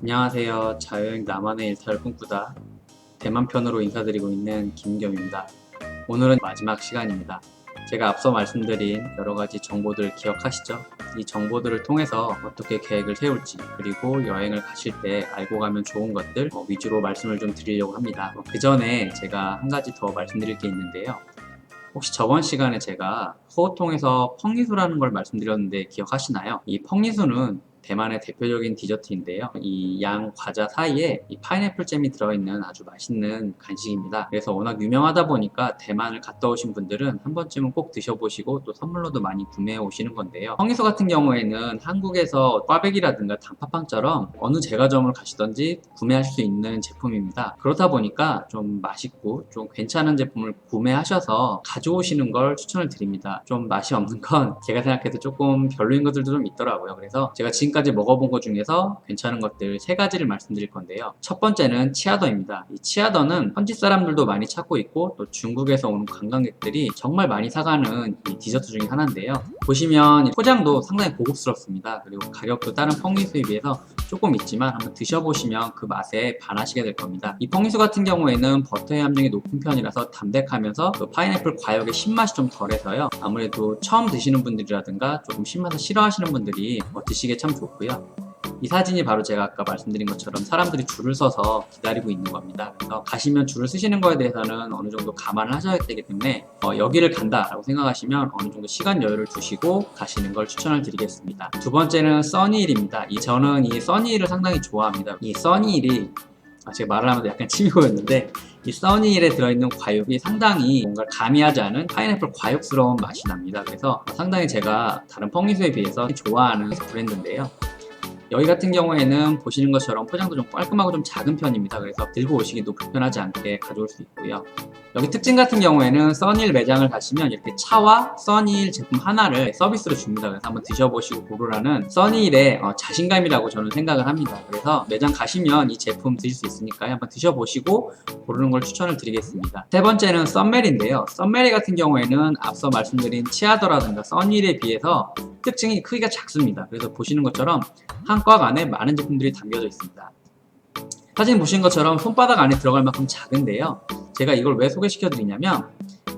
안녕하세요. 자유여행 나만의 일탈을 꿈꾸다 대만 편으로 인사드리고 있는 김겸입니다. 오늘은 마지막 시간입니다. 제가 앞서 말씀드린 여러가지 정보들 기억하시죠? 이 정보들을 통해서 어떻게 계획을 세울지, 그리고 여행을 가실 때 알고 가면 좋은 것들 위주로 말씀을 좀 드리려고 합니다. 그 전에 제가 한 가지 더 말씀드릴 게 있는데요. 혹시 저번 시간에 제가 허오통에서 펑리수라는 걸 말씀드렸는데 기억하시나요? 이 펑리수는 대만의 대표적인 디저트인데요. 이 양 과자 사이에 이 파인애플 잼이 들어있는 아주 맛있는 간식입니다. 그래서 워낙 유명하다 보니까 대만을 갔다 오신 분들은 한 번쯤은 꼭 드셔보시고 또 선물로도 많이 구매해 오시는 건데요. 펑리수 같은 경우에는 한국에서 꽈배기라든가 단팥빵처럼 어느 제과점을 가시던지 구매하실 수 있는 제품입니다. 그렇다 보니까 좀 맛있고 좀 괜찮은 제품을 구매하셔서 가져오시는 걸 추천을 드립니다. 좀 맛이 없는 건 제가 생각해도 조금 별로인 것들도 좀 있더라고요. 그래서 제가 지금까지 먹어본 것 중에서 괜찮은 것들 세 가지를 말씀드릴 건데요. 첫 번째는 치아더입니다. 이 치아더는 현지 사람들도 많이 찾고 있고 또 중국에서 오는 관광객들이 정말 많이 사가는 이 디저트 중에 하나인데요. 보시면 포장도 상당히 고급스럽습니다. 그리고 가격도 다른 펑리수에 비해서 조금 있지만 한번 드셔보시면 그 맛에 반하시게 될 겁니다. 이 펑리수 같은 경우에는 버터의 함량이 높은 편이라서 담백하면서 그 파인애플 과육의 신맛이 좀 덜해서요. 아무래도 처음 드시는 분들이라든가 조금 신맛을 싫어하시는 분들이 드시기에 참 좋고요. 이 사진이 바로 제가 아까 말씀드린 것처럼 사람들이 줄을 서서 기다리고 있는 겁니다. 그래서 가시면 줄을 서시는 거에 대해서는 어느 정도 감안을 하셔야 되기 때문에 여기를 간다라고 생각하시면 어느 정도 시간 여유를 두시고 가시는 걸 추천을 드리겠습니다. 두 번째는 써니힐입니다. 저는 이 써니힐을 상당히 좋아합니다. 이 써니힐이 제가 말을 하면서 약간 침이 고였는데 이 써니힐에 들어있는 과육이 상당히 뭔가 가미하지 않은 파인애플 과육스러운 맛이 납니다. 그래서 상당히 제가 다른 펑리수에 비해서 좋아하는 브랜드인데요. 여기 같은 경우에는 보시는 것처럼 포장도 좀 깔끔하고 좀 작은 편입니다. 그래서 들고 오시기도 불편하지 않게 가져올 수 있고요. 여기 특징 같은 경우에는 써니힐 매장을 가시면 이렇게 차와 써니힐 제품 하나를 서비스로 줍니다. 그래서 한번 드셔보시고 고르라는 써니힐의 자신감이라고 저는 생각을 합니다. 그래서 매장 가시면 이 제품 드실 수 있으니까요. 한번 드셔보시고 고르는 걸 추천을 드리겠습니다. 세 번째는 썬메리인데요. 썬메리 같은 경우에는 앞서 말씀드린 치아더라든가 써니힐에 비해서 특징이 크기가 작습니다. 그래서 보시는 것처럼 한 꽉 안에 많은 제품들이 담겨져 있습니다. 사진 보신 것처럼 손바닥 안에 들어갈 만큼 작은데요. 제가 이걸 왜 소개시켜 드리냐면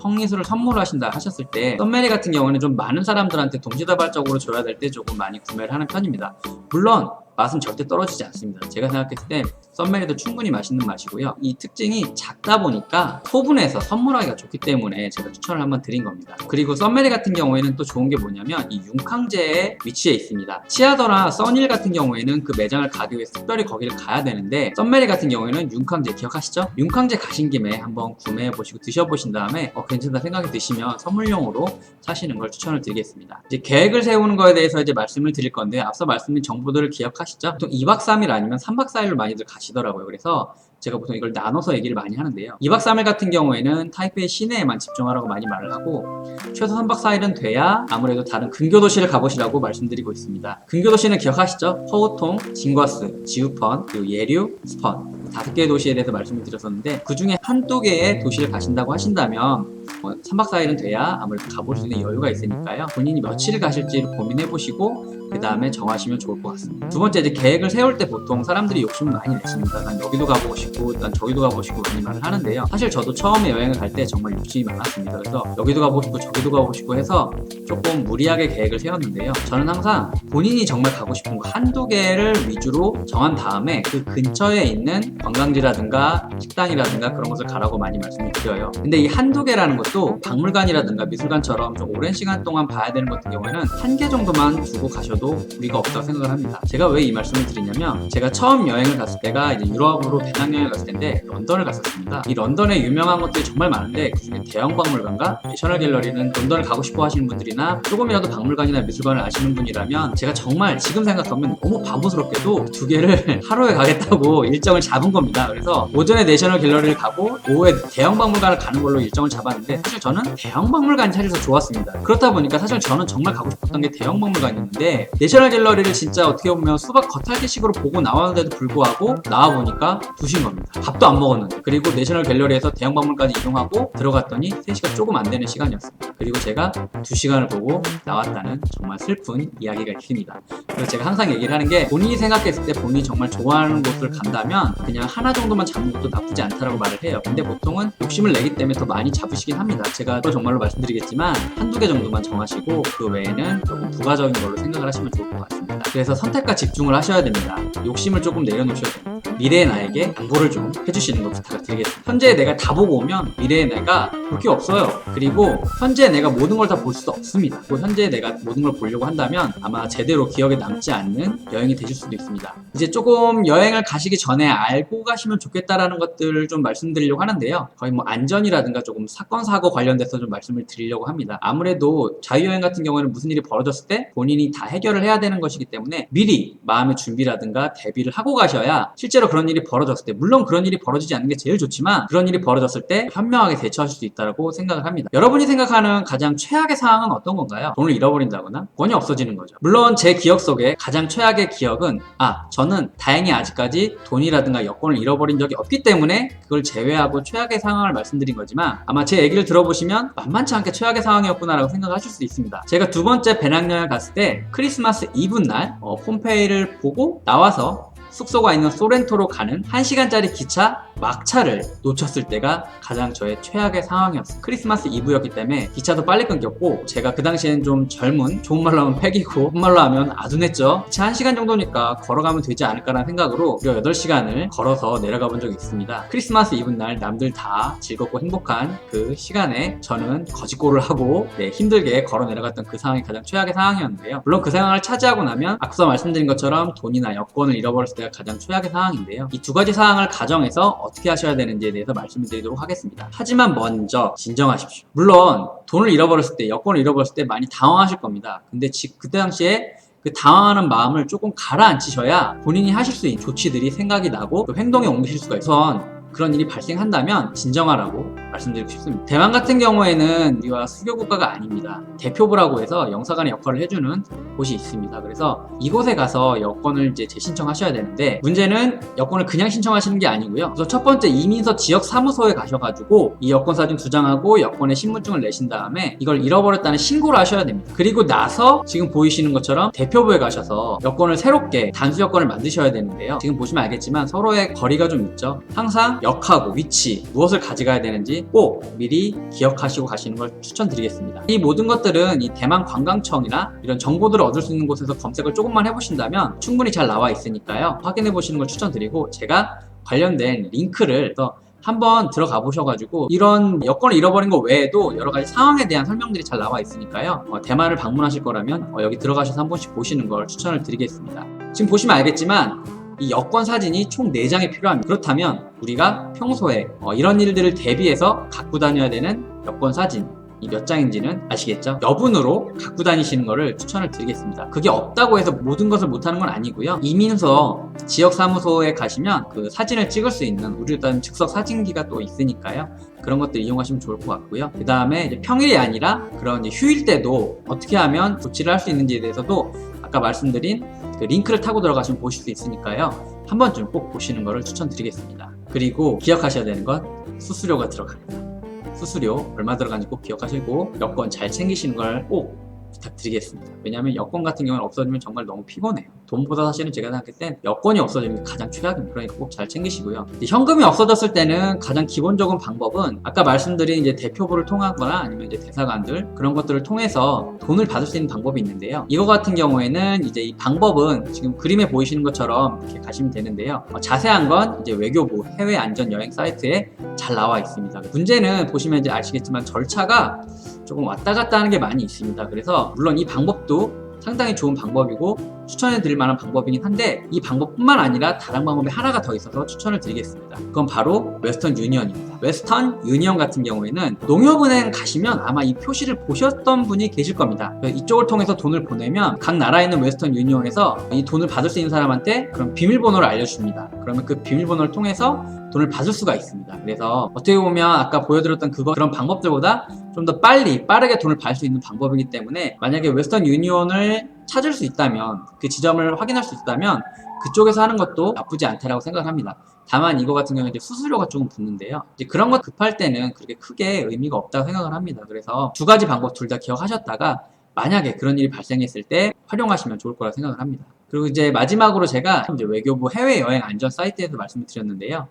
펑리수를 선물하신다 하셨을 때 썬메리 같은 경우는 좀 많은 사람들한테 동시다발적으로 줘야 될 때 조금 많이 구매를 하는 편입니다. 물론 맛은 절대 떨어지지 않습니다. 제가 생각했을 때 썬메리도 충분히 맛있는 맛이고요. 이 특징이 작다 보니까 소분해서 선물하기가 좋기 때문에 제가 추천을 한번 드린 겁니다. 그리고 썬메리 같은 경우에는 또 좋은 게 뭐냐면 이 융캉제에 위치해 있습니다. 치아더나 써니힐 같은 경우에는 그 매장을 가기 위해서 특별히 거기를 가야 되는데 썬메리 같은 경우에는 융캉제 기억하시죠? 융캉제 가신 김에 한번 구매해 보시고 드셔보신 다음에 괜찮다 생각이 드시면 선물용으로 사시는 걸 추천을 드리겠습니다. 이제 계획을 세우는 거에 대해서 이제 말씀을 드릴 건데 앞서 말씀드린 정보들을 기억하시죠? 보통 2박 3일 아니면 3박 4일로 많이들 가시더라고요. 그래서 제가 보통 이걸 나눠서 얘기를 많이 하는데요. 2박 3일 같은 경우에는 타이페이 시내에만 집중하라고 많이 말을 하고 최소 3박 4일은 돼야 아무래도 다른 근교 도시를 가보시라고 말씀드리고 있습니다. 근교 도시는 기억하시죠? 허우통, 징과스, 지우펀, 그리고 예류, 스펀 5개의 도시에 대해서 말씀을 드렸었는데 그 중에 한두 개의 도시를 가신다고 하신다면 3박 4일은 돼야 아무래도 가볼 수 있는 여유가 있으니까요. 본인이 며칠을 가실지를 고민해보시고 그 다음에 정하시면 좋을 것 같습니다. 두 번째, 이제 계획을 세울 때 보통 사람들이 욕심을 많이 내십니다. 난 여기도 가보고 싶고 난 저기도 가보고 싶고 많이 말을 하는데요. 사실 저도 처음에 여행을 갈 때 정말 욕심이 많았습니다. 그래서 여기도 가보고 싶고 저기도 가보고 싶고 해서 조금 무리하게 계획을 세웠는데요. 저는 항상 본인이 정말 가고 싶은 거 한두 개를 위주로 정한 다음에 그 근처에 있는 관광지라든가 식당이라든가 그런 것을 가라고 많이 말씀을 드려요. 근데 이 한두 개라는 것도 박물관이라든가 미술관처럼 좀 오랜 시간 동안 봐야 되는 것 같은 경우에는 한 개 정도만 두고 가셔도 무리가 없다고 생각을 합니다. 제가 왜 이 말씀을 드리냐면 제가 처음 여행을 갔을 때가 이제 유럽으로 배낭여행을 갔을 때인데 런던을 갔었습니다. 이 런던에 유명한 것들이 정말 많은데 그중에 대형 박물관과 내셔널 갤러리는 런던을 가고 싶어 하시는 분들이나 조금이라도 박물관이나 미술관을 아시는 분이라면 제가 정말 지금 생각하면 너무 바보스럽게도 두 개를 하루에 가겠다고 일정을 잡은 겁니다. 그래서 오전에 내셔널 갤러리를 가고 오후에 대형 박물관을 가는 걸로 일정을 잡았는데 있었는데 사실 저는 대형 박물관이 사실 더 좋았습니다. 그렇다 보니까 사실 저는 정말 가고 싶었던 게 대형 박물관이었는데 내셔널 갤러리를 진짜 어떻게 보면 수박 겉핥기식으로 보고 나왔는데도 불구하고 나와보니까 2시인 겁니다. 밥도 안 먹었는데. 그리고 내셔널 갤러리에서 대형 박물관까지 이동하고 들어갔더니 3시간 조금 안 되는 시간이었습니다. 그리고 제가 2시간을 보고 나왔다는 정말 슬픈 이야기가 있습니다. 그래서 제가 항상 얘기를 하는 게 본인이 생각했을 때 본인이 정말 좋아하는 곳을 간다면 그냥 하나 정도만 잡는 것도 나쁘지 않다라고 말을 해요. 근데 보통은 욕심을 내기 때문에 더 많이 잡으시긴 합니다. 제가 또 정말로 말씀드리겠지만 한두 개 정도만 정하시고 그 외에는 조금 부가적인 걸로 생각을 하시면 좋을 것 같습니다. 그래서 선택과 집중을 하셔야 됩니다. 욕심을 조금 내려놓으셔야 됩니다. 미래의 나에게 양보를 좀 해주시는 거 부탁드리겠습니다. 현재의 내가 다 보고 오면 미래의 내가 볼 게 없어요. 그리고 현재의 내가 모든 걸 다 볼 수도 없습니다. 현재의 내가 모든 걸 보려고 한다면 아마 제대로 기억에 남지 않는 여행이 되실 수도 있습니다. 이제 조금 여행을 가시기 전에 알고 가시면 좋겠다라는 것들을 좀 말씀드리려고 하는데요. 거의 뭐 안전이라든가 조금 사건 사고 관련돼서 좀 말씀을 드리려고 합니다. 아무래도 자유여행 같은 경우에는 무슨 일이 벌어졌을 때 본인이 다 해결을 해야 되는 것이기 때문에 미리 마음의 준비라든가 대비를 하고 가셔야 실제로 그런 일이 벌어졌을 때, 물론 그런 일이 벌어지지 않는 게 제일 좋지만 그런 일이 벌어졌을 때 현명하게 대처하실 수 있다고 생각을 합니다. 여러분이 생각하는 가장 최악의 상황은 어떤 건가요? 돈을 잃어버린다거나 돈이 없어지는 거죠. 물론 제 기억 속에 가장 최악의 기억은 저는 다행히 아직까지 돈이라든가 여권을 잃어버린 적이 없기 때문에 그걸 제외하고 최악의 상황을 말씀드린 거지만 아마 제 얘기를 들어보시면 만만치 않게 최악의 상황이었구나라고 생각하실 수 있습니다. 제가 두 번째 배낭여행 갔을 때 크리스마스 이브 날 폼페이를 보고 나와서 숙소가 있는 소렌토로 가는 1시간짜리 기차 막차를 놓쳤을 때가 가장 저의 최악의 상황이었어요. 크리스마스 이브였기 때문에 기차도 빨리 끊겼고 제가 그 당시에는 좀 젊은, 좋은 말로 하면 팩이고 좋은 말로 하면 아둔했죠. 기차 1시간 정도니까 걸어가면 되지 않을까라는 생각으로 무려 8시간을 걸어서 내려가 본 적이 있습니다. 크리스마스 이브 날 남들 다 즐겁고 행복한 그 시간에 저는 거짓골을 하고 힘들게 걸어 내려갔던 그 상황이 가장 최악의 상황이었는데요. 물론 그 상황을 차지하고 나면 앞서 말씀드린 것처럼 돈이나 여권을 잃어버렸을 때가 가장 최악의 상황인데요. 이 두 가지 상황을 가정해서 어떻게 하셔야 되는지에 대해서 말씀을 드리도록 하겠습니다. 하지만 먼저 진정하십시오. 물론 돈을 잃어버렸을 때, 여권을 잃어버렸을 때 많이 당황하실 겁니다. 근데 그때 당시에 그 당황하는 마음을 조금 가라앉히셔야 본인이 하실 수 있는 조치들이 생각이 나고 또 행동에 옮기실 수가 있어요. 그런 일이 발생한다면 진정하라고 말씀드리고 싶습니다. 대만 같은 경우에는 우리와 수교 국가가 아닙니다. 대표부라고 해서 영사관의 역할을 해주는 곳이 있습니다. 그래서 이곳에 가서 여권을 이제 재신청하셔야 되는데 문제는 여권을 그냥 신청하시는 게 아니고요. 그래서 첫 번째 이민서 지역 사무소에 가셔가지고 이 여권 사진 2장하고 여권의 신분증을 내신 다음에 이걸 잃어버렸다는 신고를 하셔야 됩니다. 그리고 나서 지금 보이시는 것처럼 대표부에 가셔서 여권을 새롭게 단수 여권을 만드셔야 되는데요. 지금 보시면 알겠지만 서로의 거리가 좀 있죠. 항상 역하고 위치, 무엇을 가져가야 되는지 꼭 미리 기억하시고 가시는 걸 추천드리겠습니다. 이 모든 것들은 이 대만 관광청이나 이런 정보들을 얻을 수 있는 곳에서 검색을 조금만 해보신다면 충분히 잘 나와 있으니까요. 확인해 보시는 걸 추천드리고 제가 관련된 링크를 더 한번 들어가 보셔가지고 이런 여권을 잃어버린 거 외에도 여러 가지 상황에 대한 설명들이 잘 나와 있으니까요. 대만을 방문하실 거라면 여기 들어가셔서 한 번씩 보시는 걸 추천을 드리겠습니다. 지금 보시면 알겠지만 이 여권 사진이 총 4장이 필요합니다. 그렇다면 우리가 평소에 이런 일들을 대비해서 갖고 다녀야 되는 여권 사진이 몇 장인지는 아시겠죠? 여분으로 갖고 다니시는 것을 추천을 드리겠습니다. 그게 없다고 해서 모든 것을 못하는 건 아니고요. 이민서 지역사무소에 가시면 그 사진을 찍을 수 있는 우리로 따지면 즉석 사진기가 또 있으니까요. 그런 것들 이용하시면 좋을 것 같고요. 그 다음에 이제 평일이 아니라 그런 휴일 때도 어떻게 하면 조치를 할 수 있는지에 대해서도 아까 말씀드린 그 링크를 타고 들어가시면 보실 수 있으니까요. 한 번쯤 꼭 보시는 것을 추천드리겠습니다. 그리고 기억하셔야 되는 건 수수료가 들어갑니다. 수수료 얼마 들어가는지 꼭 기억하시고 여권 잘 챙기시는 걸 꼭 부탁드리겠습니다. 왜냐하면 여권 같은 경우는 없어지면 정말 너무 피곤해요. 돈보다 사실은 제가 생각했을 땐 여권이 없어지는 게 가장 최악입니다. 그러니까 꼭 잘 챙기시고요. 현금이 없어졌을 때는 가장 기본적인 방법은 아까 말씀드린 이제 대표부를 통하거나 아니면 이제 대사관들 그런 것들을 통해서 돈을 받을 수 있는 방법이 있는데요. 이거 같은 경우에는 이제 이 방법은 지금 그림에 보이시는 것처럼 이렇게 가시면 되는데요. 자세한 건 이제 외교부 해외 안전 여행 사이트에 잘 나와 있습니다. 문제는 보시면 이제 아시겠지만 절차가 조금 왔다 갔다 하는 게 많이 있습니다. 그래서 물론 이 방법도 상당히 좋은 방법이고 추천해 드릴 만한 방법이긴 한데 이 방법뿐만 아니라 다른 방법이 하나가 더 있어서 추천을 드리겠습니다. 그건 바로 웨스턴 유니언입니다. 웨스턴 유니언 같은 경우에는 농협은행 가시면 아마 이 표시를 보셨던 분이 계실 겁니다. 이쪽을 통해서 돈을 보내면 각 나라에 있는 웨스턴 유니언에서 이 돈을 받을 수 있는 사람한테 그런 비밀번호를 알려줍니다. 그러면 그 비밀번호를 통해서 돈을 받을 수가 있습니다. 그래서 어떻게 보면 아까 보여드렸던 그런 방법들보다 좀 더 빠르게 돈을 받을 수 있는 방법이기 때문에 만약에 웨스턴 유니온을 찾을 수 있다면 그 지점을 확인할 수 있다면 그쪽에서 하는 것도 나쁘지 않다라고 생각을 합니다. 다만 이거 같은 경우는 이제 수수료가 조금 붙는데요. 이제 그런 거 급할 때는 그렇게 크게 의미가 없다고 생각을 합니다. 그래서 두 가지 방법 둘 다 기억하셨다가 만약에 그런 일이 발생했을 때 활용하시면 좋을 거라 생각을 합니다. 그리고 이제 마지막으로 제가 이제 외교부 해외여행 안전 사이트에서 말씀을 드렸는데요.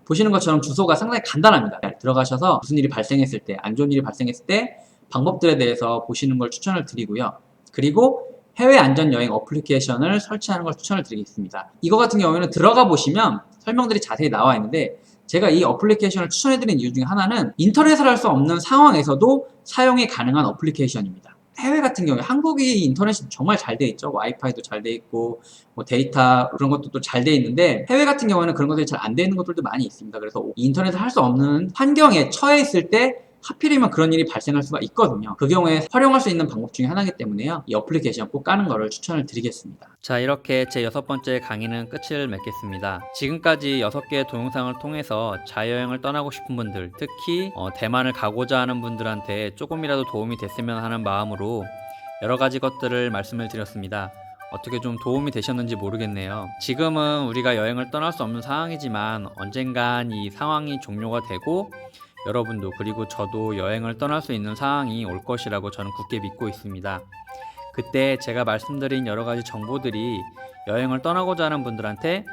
보시는 것처럼 주소가 상당히 간단합니다. 들어가셔서 무슨 일이 발생했을 때, 안 좋은 일이 발생했을 때 방법들에 대해서 보시는 걸 추천을 드리고요. 그리고 해외 안전 여행 어플리케이션을 설치하는 걸 추천을 드리겠습니다. 이거 같은 경우에는 들어가 보시면 설명들이 자세히 나와 있는데 제가 이 어플리케이션을 추천해드린 이유 중에 하나는 인터넷을 할 수 없는 상황에서도 사용이 가능한 어플리케이션입니다. 해외 같은 경우에 한국이 인터넷이 정말 잘 돼 있죠. 와이파이도 잘 돼 있고 뭐 데이터 그런 것도 잘 돼 있는데 해외 같은 경우에는 그런 것들이 잘 안 돼 있는 것들도 많이 있습니다. 그래서 인터넷을 할 수 없는 환경에 처해 있을 때 하필이면 그런 일이 발생할 수가 있거든요. 그 경우에 활용할 수 있는 방법 중에 하나이기 때문에요. 이 어플리케이션 꼭 까는 거를 추천을 드리겠습니다. 자, 이렇게 제 6번째 강의는 끝을 맺겠습니다. 지금까지 6개의 동영상을 통해서 자유여행을 떠나고 싶은 분들, 특히 대만을 가고자 하는 분들한테 조금이라도 도움이 됐으면 하는 마음으로 여러 가지 것들을 말씀을 드렸습니다. 어떻게 좀 도움이 되셨는지 모르겠네요. 지금은 우리가 여행을 떠날 수 없는 상황이지만 언젠간 이 상황이 종료가 되고 여러분도 그리고 저도 여행을 떠날 수 있는 상황이 올 것이라고 저는 굳게 믿고 있습니다. 그때 제가 말씀드린 여러 가지 정보들이 여행을 떠나고자 하는 분들한테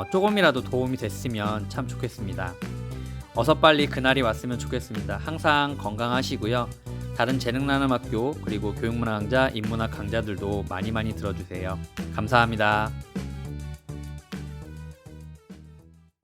조금이라도 도움이 됐으면 참 좋겠습니다. 어서 빨리 그날이 왔으면 좋겠습니다. 항상 건강하시고요. 다른 재능나눔학교 그리고 교육문화 강좌, 인문학 강좌들도 많이 들어주세요. 감사합니다.